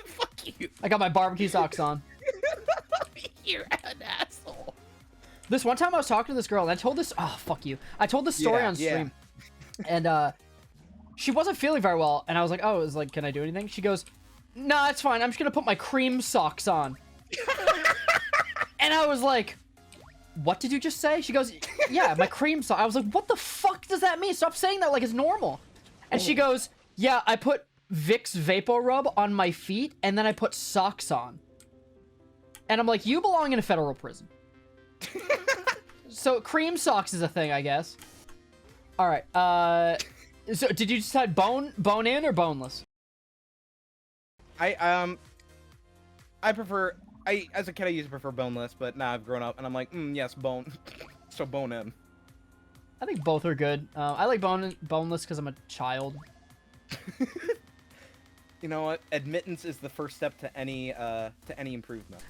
[SPEAKER 2] Fuck you.
[SPEAKER 1] I got my barbecue socks on.
[SPEAKER 2] You're an asshole.
[SPEAKER 1] This one time I was talking to this girl and I told this. Oh fuck you! I told this story
[SPEAKER 2] Yeah,
[SPEAKER 1] on stream, and she wasn't feeling very well, and I was like, oh, can I do anything? She goes, nah, it's fine. I'm just gonna put my cream socks on. And I was like, what did you just say? She goes, yeah, my cream sock. I was like, what the fuck does that mean? Stop saying that like it's normal. And she goes, yeah, I put Vicks Vapor Rub on my feet, and then I put socks on. And I'm like, you belong in a federal prison. So cream socks is a thing, I guess. All right. So did you decide bone in or boneless?
[SPEAKER 2] I prefer. As a kid I used to prefer boneless, but now I've grown up and I'm like, yes, bone. So bone in.
[SPEAKER 1] I think both are good. I like boneless because I'm a child.
[SPEAKER 2] You know what? Admittance is the first step to any improvement.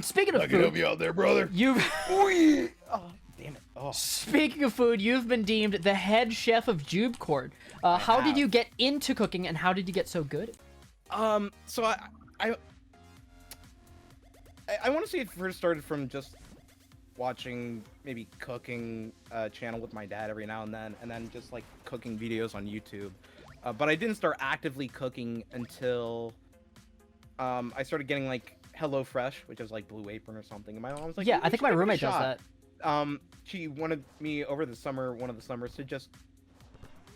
[SPEAKER 1] Speaking of
[SPEAKER 4] I can help
[SPEAKER 1] food,
[SPEAKER 4] you out there, brother.
[SPEAKER 2] Oh, damn it. Oh.
[SPEAKER 1] speaking of food, you've been deemed the head chef of Jube Court. How did
[SPEAKER 2] have.
[SPEAKER 1] you get into cooking, and how did you get so good?
[SPEAKER 2] So I want to say it first started from just watching maybe cooking channel with my dad every now and then just like cooking videos on YouTube. But I didn't start actively cooking until I started getting like HelloFresh, which is like Blue Apron or something. And my mom was like,
[SPEAKER 1] Yeah,
[SPEAKER 2] "Maybe
[SPEAKER 1] I
[SPEAKER 2] you
[SPEAKER 1] think
[SPEAKER 2] should
[SPEAKER 1] my
[SPEAKER 2] give it a
[SPEAKER 1] roommate does
[SPEAKER 2] shot."
[SPEAKER 1] that.
[SPEAKER 2] She wanted me over the summer, one of the summers, to just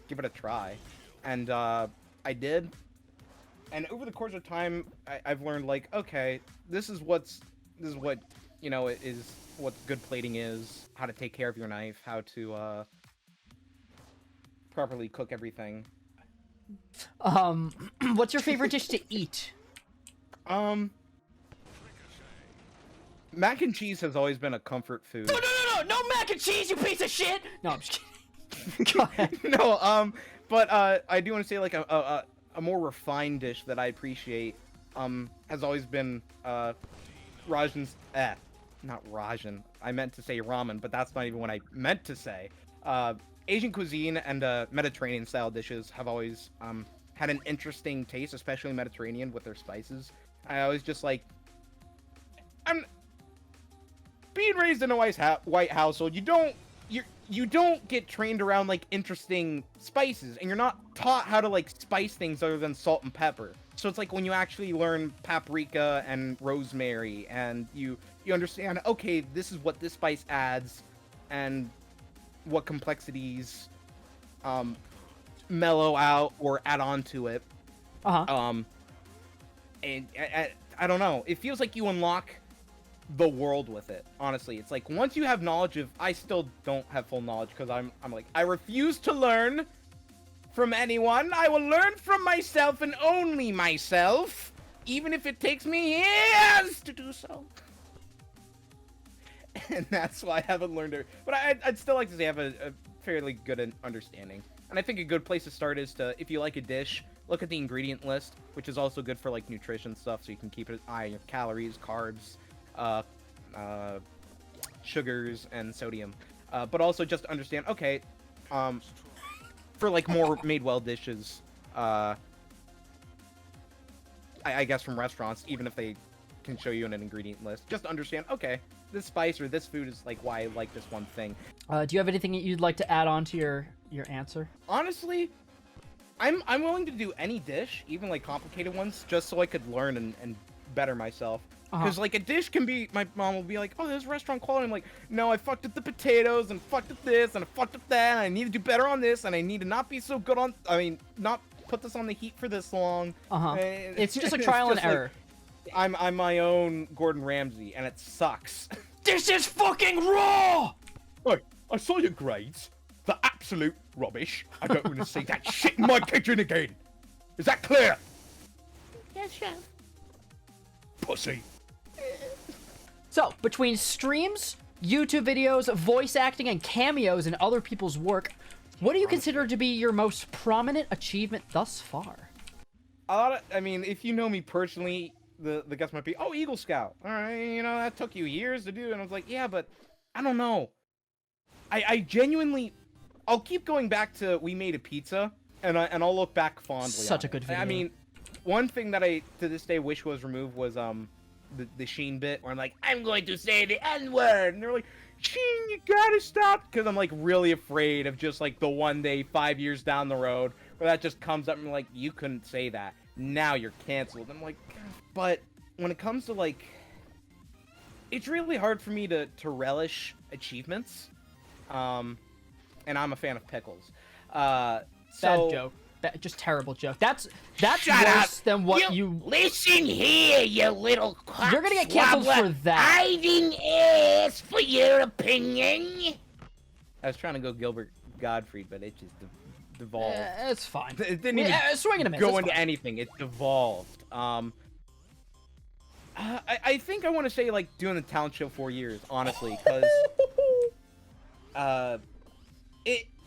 [SPEAKER 2] give it a try, and I did. And over the course of time, I've learned like, okay, this is what you know is what good plating is, how to take care of your knife, how to properly cook everything.
[SPEAKER 1] What's your favorite dish to eat?
[SPEAKER 2] Mac and cheese has always been a comfort food.
[SPEAKER 1] No mac and cheese, you piece of shit! No, I'm just kidding. Go ahead.
[SPEAKER 2] No, but I do want to say like a more refined dish that I appreciate has always been Rajan's not Rajan. I meant to say ramen, but that's not even what I meant to say. Asian cuisine and Mediterranean style dishes have always had an interesting taste, especially Mediterranean with their spices. I always just like I'm being raised in a white household. You don't get trained around like interesting spices, and you're not taught how to like spice things other than salt and pepper. So it's like when you actually learn paprika and rosemary, and you understand, okay, this is what this spice adds, and what complexities mellow out or add on to it. And I don't know. It feels like you unlock the world with it. Honestly, it's like once you have knowledge of, I still don't have full knowledge because I'm like, I refuse to learn from anyone. I will learn from myself and only myself, even if it takes me years to do so. And that's why I haven't learned it. But I'd still like to say I have a fairly good at understanding. And I think a good place to start is to, if you like a dish, look at the ingredient list, which is also good for like nutrition stuff, so you can keep an eye on calories, carbs, sugars, and sodium. But also just understand, okay, for like more made-well dishes, I guess from restaurants, even if they can show you an ingredient list, just understand, okay, this spice or this food is like why I like this one thing.
[SPEAKER 1] Do you have anything that you'd like to add on to your answer?
[SPEAKER 2] Honestly, I'm willing to do any dish, even like complicated ones, just so I could learn and better myself. Because like a dish can be, my mom will be like, oh, this restaurant quality. I'm like, no, I fucked up the potatoes and fucked up this and I fucked up that. And I need to do better on this and I need to not be so good on, not put this on the heat for this long.
[SPEAKER 1] It's just a trial and error.
[SPEAKER 2] Like, I'm my own Gordon Ramsay and it sucks.
[SPEAKER 1] This is fucking raw!
[SPEAKER 4] Hey, I saw your grades. They're absolute rubbish. I don't want to see that shit in my kitchen again. Is that clear?
[SPEAKER 2] Yes, chef.
[SPEAKER 4] Pussy.
[SPEAKER 1] So, between streams, YouTube videos, voice acting, and cameos in other people's work, what do you consider to be your most prominent achievement thus far?
[SPEAKER 2] I mean, if you know me personally, the guess might be, oh, Eagle Scout. All right, you know, that took you years to do. And I was like, yeah, but I don't know. I genuinely, I'll keep going back to We Made a Pizza, and I'll look back fondly.
[SPEAKER 1] Such a good video.
[SPEAKER 2] I mean, one thing that I, to this day, wish was removed was, the Sheen bit where I'm like, I'm going to say the N-word, and they're like, Sheen, you gotta stop, because I'm like really afraid of just like the one day 5 years down the road where that just comes up and like, you couldn't say that, now you're canceled. I'm like, but when it comes to like, it's really hard for me to relish achievements, and I'm a fan of pickles.
[SPEAKER 1] Bad joke. Just terrible joke. That's
[SPEAKER 2] Shut
[SPEAKER 1] worse
[SPEAKER 2] up.
[SPEAKER 1] than what you...
[SPEAKER 5] Listen here, you little cock
[SPEAKER 1] You're gonna get canceled for that.
[SPEAKER 5] I didn't ask for your opinion.
[SPEAKER 2] I was trying to go Gilbert Gottfried, but it just devolved.
[SPEAKER 1] It's fine.
[SPEAKER 2] It didn't even
[SPEAKER 1] swing and a miss.
[SPEAKER 2] go
[SPEAKER 1] It's
[SPEAKER 2] into
[SPEAKER 1] fine.
[SPEAKER 2] anything. It devolved. I think I want to say like doing the talent show 4 years, honestly, because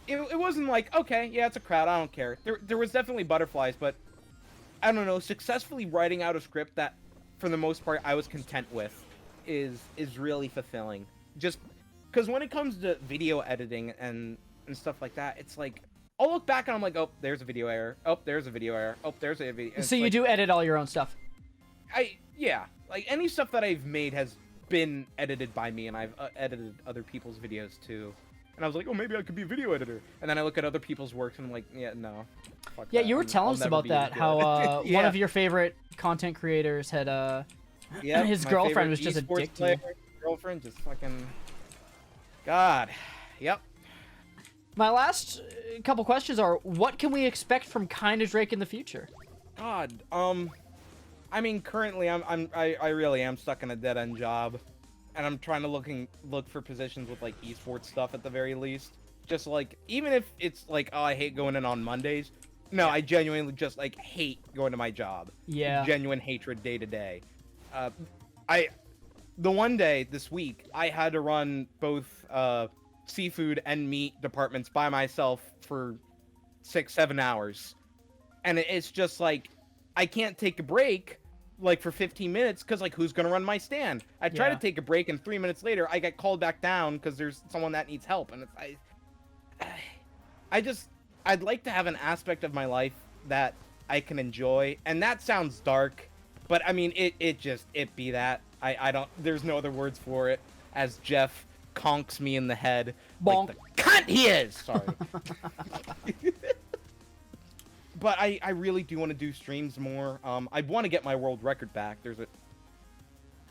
[SPEAKER 2] it wasn't like, okay, yeah, it's a crowd, I don't care. There was definitely butterflies, but I don't know, successfully writing out a script that for the most part I was content with is really fulfilling. Just because when it comes to video editing and stuff like that, it's like I'll look back and I'm like, oh, there's a video error. Oh, there's a video error. Oh, there's a video.
[SPEAKER 1] So you do edit all your own stuff?
[SPEAKER 2] Yeah, like any stuff that I've made has been edited by me, and I've edited other people's videos too. And I was like, oh, maybe I could be a video editor. And then I look at other people's works and I'm like, yeah, no. Fuck
[SPEAKER 1] Yeah,
[SPEAKER 2] that.
[SPEAKER 1] you were telling
[SPEAKER 2] I'll
[SPEAKER 1] us
[SPEAKER 2] never
[SPEAKER 1] about
[SPEAKER 2] be
[SPEAKER 1] that.
[SPEAKER 2] as
[SPEAKER 1] How
[SPEAKER 2] good.
[SPEAKER 1] one
[SPEAKER 2] Yeah.
[SPEAKER 1] of your favorite content creators had
[SPEAKER 2] Yeah,
[SPEAKER 1] his
[SPEAKER 2] my
[SPEAKER 1] girlfriend
[SPEAKER 2] favorite
[SPEAKER 1] was just a
[SPEAKER 2] esports
[SPEAKER 1] dick to you.
[SPEAKER 2] player, girlfriend just fucking. God. Yep.
[SPEAKER 1] My last couple questions are: what can we expect from Kinda Drake in the future?
[SPEAKER 2] God. I mean, currently I really am stuck in a dead end job, and I'm trying to look for positions with like esports stuff at the very least. Just like, even if it's like, oh, I hate going in on Mondays. No, I genuinely just like hate going to my job.
[SPEAKER 1] Yeah.
[SPEAKER 2] Genuine hatred day to day. The one day this week, I had to run both seafood and meat departments by myself for 6-7 hours. And it's just like, I can't take a break like for 15 minutes because like, who's gonna run my stand? I try to take a break and 3 minutes later I get called back down because there's someone that needs help. And I'd like to have an aspect of my life that I can enjoy, and that sounds dark, but I mean, it be that. I don't, there's no other words for it, as Jeff conks me in the head.
[SPEAKER 1] Bonk.
[SPEAKER 2] Like the cunt he is! Sorry. But I really do want to do streams more. I want to get my world record back.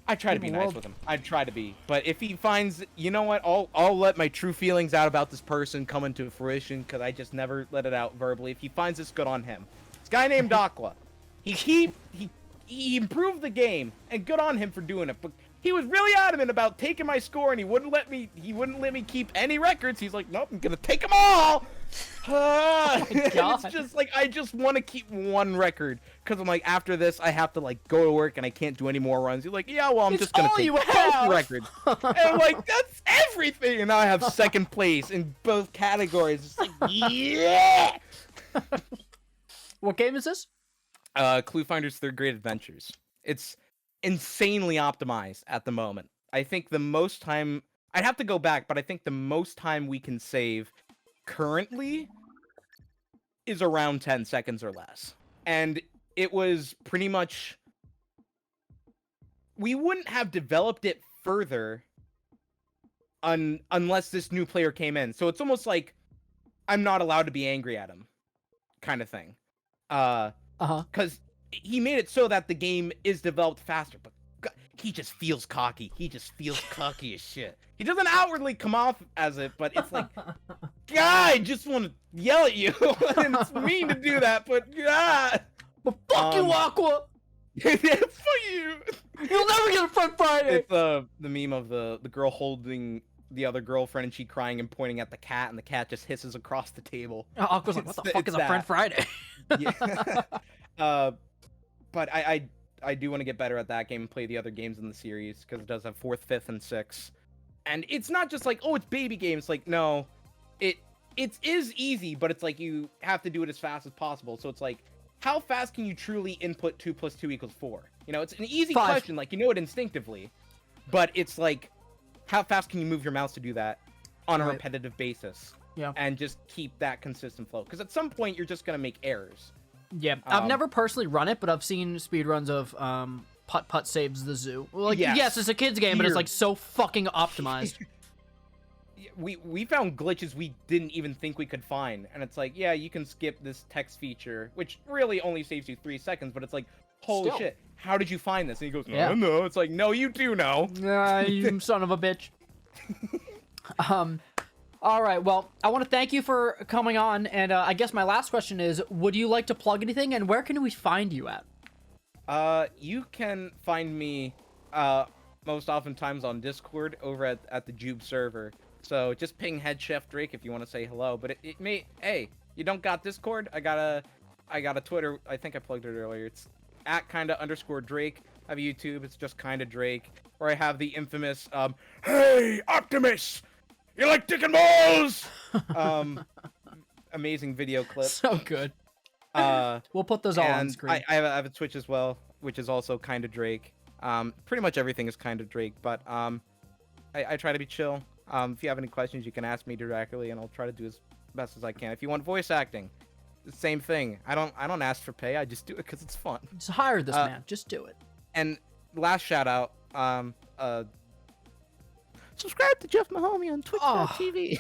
[SPEAKER 2] I try to be nice with him. I try to be. But if he finds, you know what, I'll let my true feelings out about this person come into fruition, because I just never let it out verbally. If he finds this, good on him. This guy named Aqua. He improved the game, and good on him for doing it. But he was really adamant about taking my score, and he wouldn't let me keep any records. He's like, nope, I'm gonna take them all.
[SPEAKER 1] God.
[SPEAKER 2] It's just like I just want to keep one record because I'm like, after this I have to like go to work and I can't do any more runs. He's like, yeah, well, I'm
[SPEAKER 1] It's
[SPEAKER 2] just gonna
[SPEAKER 1] all
[SPEAKER 2] take
[SPEAKER 1] you
[SPEAKER 2] both
[SPEAKER 1] have.
[SPEAKER 2] records. And I'm like, that's everything. And now I have second place in both categories. It's like, yeah.
[SPEAKER 1] What game is this?
[SPEAKER 2] Clue Finder's Third Grade Adventures. It's insanely optimized at the moment. I think the most time I'd have to go back, but I think the most time we can save currently is around 10 seconds or less. And it was pretty much, we wouldn't have developed it further unless this new player came in. So it's almost like I'm not allowed to be angry at him kind of thing. Because he made it so that the game is developed faster, but God, he just feels cocky. He just feels cocky as shit. He doesn't outwardly come off as it, but it's like, God, I just want to yell at you. And it's mean to do that, but God.
[SPEAKER 1] But fuck you, Aqua!
[SPEAKER 2] Fuck you.
[SPEAKER 1] You'll never get a Fun Friday!
[SPEAKER 2] It's the meme of the girl holding the other girlfriend and she crying and pointing at the cat, and the cat just hisses across the table.
[SPEAKER 1] Aqua's like, what the fuck is a Friend Friday?
[SPEAKER 2] Yeah. But I do want to get better at that game and play the other games in the series, because it does have 4th, 5th, and 6th. And it's not just like, oh, it's baby games. Like, no, it is easy, but it's like you have to do it as fast as possible. So it's like, how fast can you truly input 2 + 2 = 4? You know, it's an easy
[SPEAKER 1] 5.
[SPEAKER 2] question, like you know it instinctively, but it's like, how fast can you move your mouse to do that on a
[SPEAKER 1] Right.
[SPEAKER 2] repetitive basis?
[SPEAKER 1] Yeah.
[SPEAKER 2] And just keep that consistent flow, because at some point you're just gonna make errors.
[SPEAKER 1] Yeah, I've never personally run it, but I've seen speedruns of Putt Putt Saves the Zoo. Like, yes, it's a kid's game, but it's like so fucking optimized.
[SPEAKER 2] We found glitches we didn't even think we could find, and it's like, yeah, you can skip this text feature, which really only saves you 3 seconds, but it's like, holy
[SPEAKER 1] Still.
[SPEAKER 2] shit, how did you find this? And he goes,
[SPEAKER 1] Yeah.
[SPEAKER 2] no. It's like, no, you do know.
[SPEAKER 1] You son of a bitch. All right, well, I want to thank you for coming on, and I guess my last question is, would you like to plug anything, and where can we find you at?
[SPEAKER 2] You can find me most oftentimes on Discord over at the Jube server. So just ping Head Chef Drake if you want to say hello. But it may, hey, you don't got Discord? I got a Twitter. I think I plugged it earlier. It's @kinda_Drake. I have a YouTube. It's just kinda Drake. Or I have the infamous hey Optimus, you like dick and balls? Amazing video clip.
[SPEAKER 1] So good. We'll put those all on
[SPEAKER 2] And
[SPEAKER 1] screen.
[SPEAKER 2] I have a Twitch as well, which is also kinda Drake. Pretty much everything is kinda Drake, but I try to be chill. If you have any questions, you can ask me directly, and I'll try to do as best as I can. If you want voice acting, the same thing. I don't ask for pay. I just do it because it's fun.
[SPEAKER 1] Just hire this man. Just do it.
[SPEAKER 2] And last shout out, subscribe to Jeff Mahomey on Twitch.tv.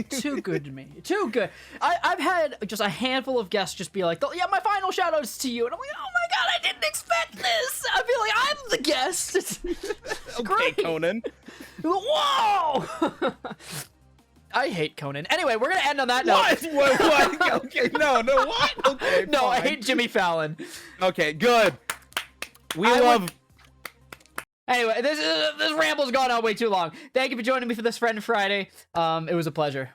[SPEAKER 1] Too good to me. Too good. I've had just a handful of guests just be like, yeah, my final shout out is to you. And I'm like, oh my god, I didn't expect this. I feel like I'm the guest. It's
[SPEAKER 2] Okay,
[SPEAKER 1] great.
[SPEAKER 2] Conan.
[SPEAKER 1] Whoa! I hate Conan. Anyway, we're going to end on that note.
[SPEAKER 2] What? Okay, no, what? Okay,
[SPEAKER 1] No, I
[SPEAKER 2] fine.
[SPEAKER 1] hate Jimmy Fallon.
[SPEAKER 2] Okay, good. We
[SPEAKER 1] I
[SPEAKER 2] love...
[SPEAKER 1] would- Anyway, this ramble's gone on way too long. Thank you for joining me for this Friend Friday. It was a pleasure.